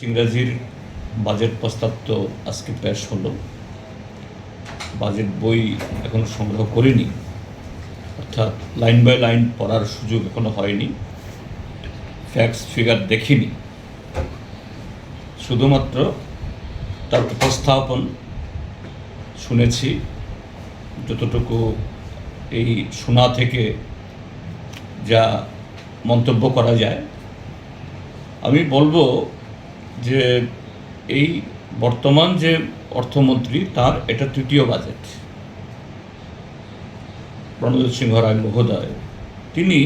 ইংরাজির budget প্রস্তাব তো আজকে পেশ হলো। বাজেট বই এখনো সংগ্রহ করিনি, অর্থাৎ লাইন বাই লাইন পড়ার সুযোগ এখনো হয়নি, ফ্যাক্টস ফিগার দেখিনি। শুধুমাত্র তার উপস্থাপন শুনেছি, যতটুকু এই শোনা থেকে যা মন্তব্য করা যায়। আমি বলবো যে এই বর্তমান যে অর্থমন্ত্রী, তার এটা তৃতীয় বাজেট। প্রণজিৎ সিংহ রায় মহোদয়, তিনি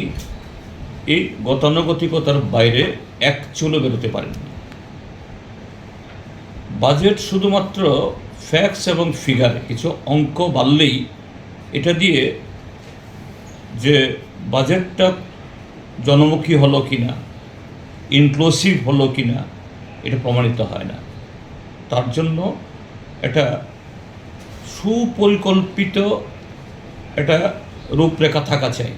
এই গতানুগতিকতার বাইরে এক চুলও বেরোতে পারেননি। বাজেট শুধুমাত্র ফ্যাক্টস এবং ফিগার, কিছু অঙ্ক বাড়লেই এটা দিয়ে যে বাজেটটা জনমুখী হলো কিনা, ইনক্লুসিভ হলো কিনা, এটা প্রমাণিত হয় না। তার জন্য এটা সুপরিকল্পিত একটা রূপরেখা থাকা চাই।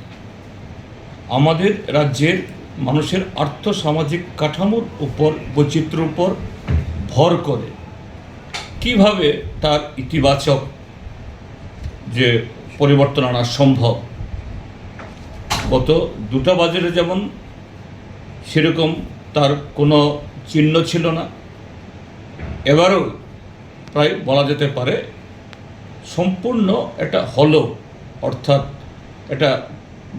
আমাদের রাজ্যের মানুষের আর্থসামাজিক কাঠামোর উপর, বৈচিত্র্যের উপর ভর করে কিভাবে তার ইতিবাচক যে পরিবর্তন আনা সম্ভব। গত দুটা বাজেটে যেমন সেরকম তার কোনো চিহ্ন ছিল না, এবারও প্রায় বলা যেতে পারে সম্পূর্ণ এটা হলো, অর্থাৎ এটা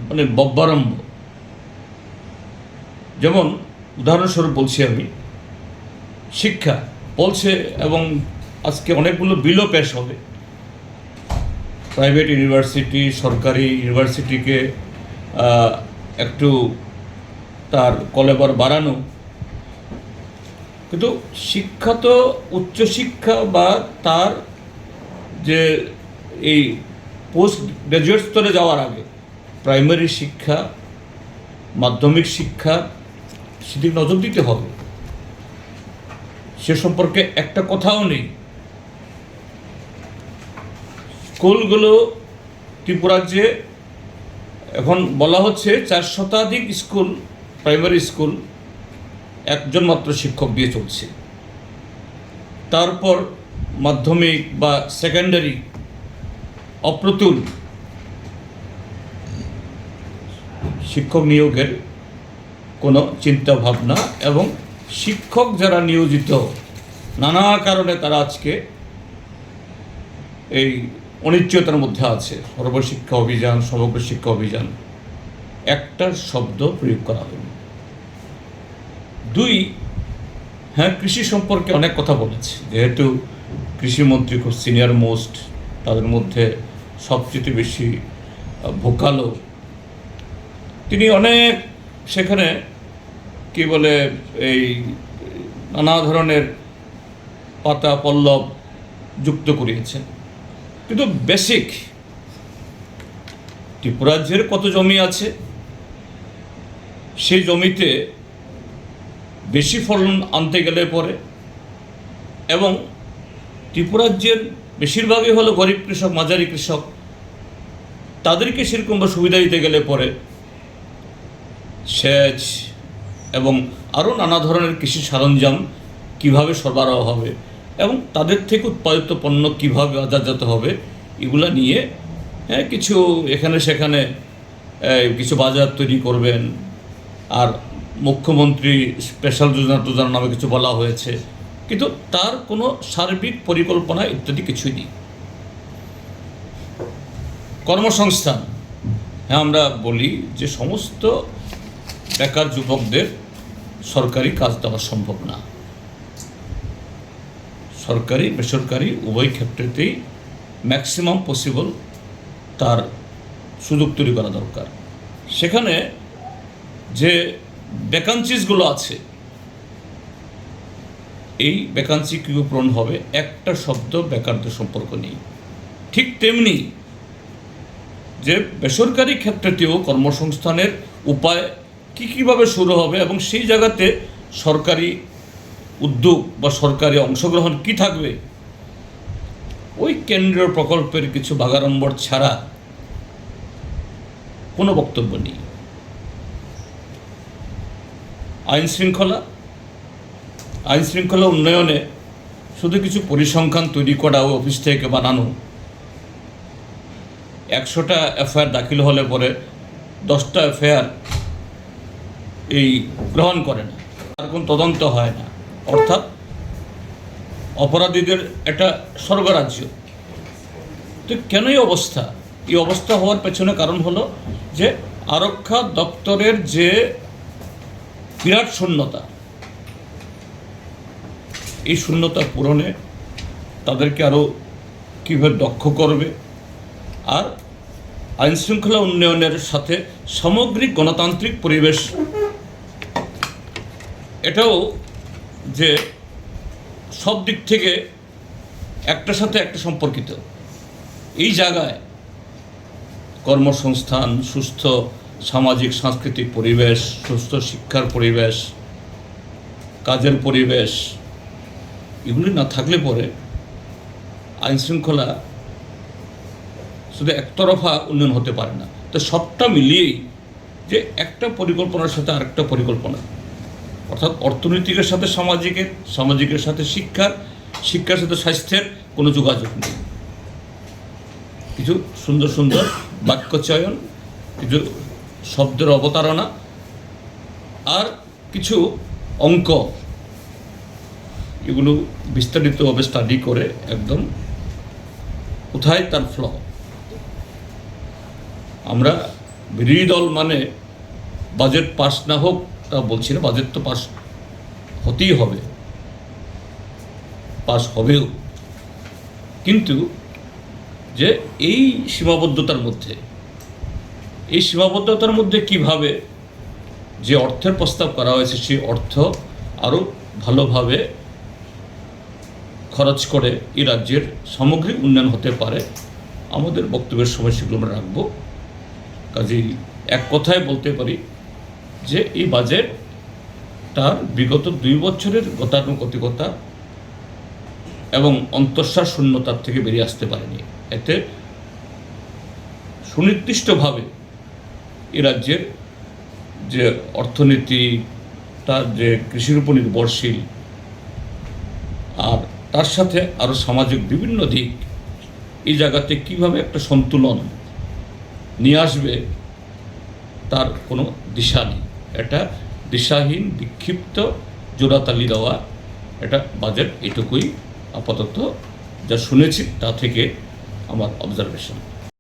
মানে বব্বারম্ভ। যেমন উদাহরণস্বরূপ বলছি আমি, শিক্ষা বলছে, এবং আজকে অনেকগুলো বিলও পেশ হবে, প্রাইভেট ইউনিভার্সিটি সরকারি ইউনিভার্সিটিকে একটু তার কলেবর বাড়ানো। কিন্তু শিক্ষা তো উচ্চশিক্ষা বা তার যে এই পোস্ট গ্র্যাজুয়েট স্তরে যাওয়ার আগে প্রাইমারি শিক্ষা, মাধ্যমিক শিক্ষা, সেদিকে নজর দিতে হবে। সে সম্পর্কে একটা কথাও নেই। স্কুলগুলো ত্রিপুরাজ্যে এখন বলা হচ্ছে 4 শতাধিক স্কুল, প্রাইমারি স্কুল একজন মাত্র শিক্ষক দিয়ে চলছে। তারপর মাধ্যমিক বা সেকেন্ডারি অপ্রতুল শিক্ষক নিয়োগের কোনো চিন্তা ভাবনা, এবং শিক্ষক যারা নিয়োজিত নানা কারণে তারা আজকে এই অনিশ্চয়তার মধ্যে আছে। সর্বশিক্ষা অভিযান, সমগ্র শিক্ষা অভিযান, একটা শব্দ প্রয়োগ করা হয়নি। 2, হ্যাঁ, কৃষি সম্পর্কে অনেক কথা বলেছে, যেহেতু কৃষিমন্ত্রী খুব সিনিয়র মোস্ট, তাদের মধ্যে সবচেয়ে বেশি ভোকালও। তিনি অনেক সেখানে কি বলে এই নানা ধরনের পাতা পল্লব যুক্ত করিয়েছেন। কিন্তু বেসিক ত্রিপুরাজ্যের কত জমি আছে, সেই জমিতে বেশি ফলন আনতে গেলে পরে, এবং ত্রিপুরাজ্যের বেশিরভাগই হলো গরিব কৃষক, মাঝারি কৃষক, তাদেরকে সেরকম সুবিধা দিতে গেলে পরে সেচ এবং আরও নানা ধরনের কৃষি সরঞ্জাম কীভাবে সরবরাহ হবে এবং তাদের থেকে উৎপাদিত পণ্য কীভাবে বাজারজাত হবে, এগুলো নিয়ে কিছু এখানে সেখানে কিছু বাজার তৈরি করবেন। আর মুখ্যমন্ত্রী স্পেশাল যোজনা নামে কিছু বলা হয়েছে, কিন্তু তার কোনো সার্বিক পরিকল্পনা ইত্যাদি কিছুই নেই। কর্মসংস্থান, হ্যাঁ, আমরা বলি যে সমস্ত বেকার যুবকদের সরকারি কাজ দেওয়া সম্ভব না। সরকারি বেসরকারি উভয় ক্ষেত্রেতেই ম্যাক্সিমাম পসিবল তার সুযোগ তৈরি করা দরকার। সেখানে যে ভ্যাকান্সিসগুলো আছে, এই ভ্যাকান্সি কীভাবে পূরণ হবে, একটা শব্দ বেকারদের সম্পর্ক নেই। ঠিক তেমনি যে বেসরকারি ক্ষেত্রেতেও কর্মসংস্থানের উপায় কীভাবে শুরু হবে এবং সেই জায়গাতে সরকারি উদ্যোগ বা সরকারি অংশগ্রহণ কি থাকবে, ওই কেন্দ্রীয় প্রকল্পের কিছু বাগাড়ম্বর ছাড়া কোনো বক্তব্য নেই। আইন শৃঙ্খলা, আইন শৃঙ্খলা উন্নয়নে শুধু কিছু পরিসংখ্যান তৈরি করা ও অফিস থেকে বানানো, 100টা এফআইআর দাখিল হলে পরে 10টা এফআইআর এই গ্রহণ করে না, তার কোনো তদন্ত হয় না, অর্থাৎ অপরাধীদের একটা স্বর্গরাজ্য। তো কেন এই অবস্থা? এই অবস্থা হওয়ার পেছনে কারণ হলো যে আরক্ষা দপ্তরের যে বিরাট শূন্যতা, এই শূন্যতা পূরণে তাদেরকে আরও কীভাবে দক্ষ করবে, আর আইনশৃঙ্খলা উন্নয়নের সাথে সামগ্রিক গণতান্ত্রিক পরিবেশ, এটাও যে সব দিক থেকে একটার সাথে একটা সম্পর্কিত। এই জায়গায় কর্মসংস্থান, সুস্থ সামাজিক সাংস্কৃতিক পরিবেশ, সুস্থ শিক্ষার পরিবেশ, কাজের পরিবেশ, এগুলি না থাকলে পরে আইনশৃঙ্খলা শুধু একতরফা উন্নয়ন হতে পারে না। তো সবটা মিলিয়েই যে একটা পরিকল্পনার সাথে আরেকটা পরিকল্পনা, অর্থাৎ অর্থনৈতিকের সাথে সামাজিকের, সামাজিকের সাথে শিক্ষার, শিক্ষার সাথে স্বাস্থ্যের কোনো যোগাযোগ নেই। কিছু সুন্দর সুন্দর বাক্য চয়ন, কিছু শব্দের অবতারণা, আর কিছু অঙ্ক, এগুলো বিস্তারিতভাবে স্টাডি করে একদম কোথায় তার ফ্ল। আমরা বিরোধী দল মানে বাজেট পাস না হোক তা বলছি না, বাজেট তো পাস হতেই হবে, পাস হবেও, কিন্তু যে এই সীমাবদ্ধতার মধ্যে কিভাবে যে অর্থের প্রস্তাব করা হয়েছে সেই অর্থ আরও ভালোভাবে খরচ করে এই রাজ্যের সামগ্রিক উন্নয়ন হতে পারে, আমাদের বক্তব্যের সময় সেগুলো আমরা রাখবো। কাজেই এক কথায় বলতে পারি যে এই বাজেট তার বিগত 2 বছরের গতানুগতিকতা এবং অন্তঃসার শূন্যতার থেকে বেরিয়ে আসতে পারেনি। এতে সুনির্দিষ্টভাবে এ রাজ্যের যে অর্থনীতি, তার যে কৃষির উপর নির্ভরশীল, আর তার সাথে আরও সামাজিক বিভিন্ন দিক, এই জায়গাতে কীভাবে একটা সন্তুলন নিয়ে আসবে তার কোনো দিশা নেই। এটা দিশাহীন, বিক্ষিপ্ত, জোড়াতালি দেওয়া এটা বাজেট, এটুকুই আপাতত যা শুনেছি তা থেকে আমার অবজারভেশন।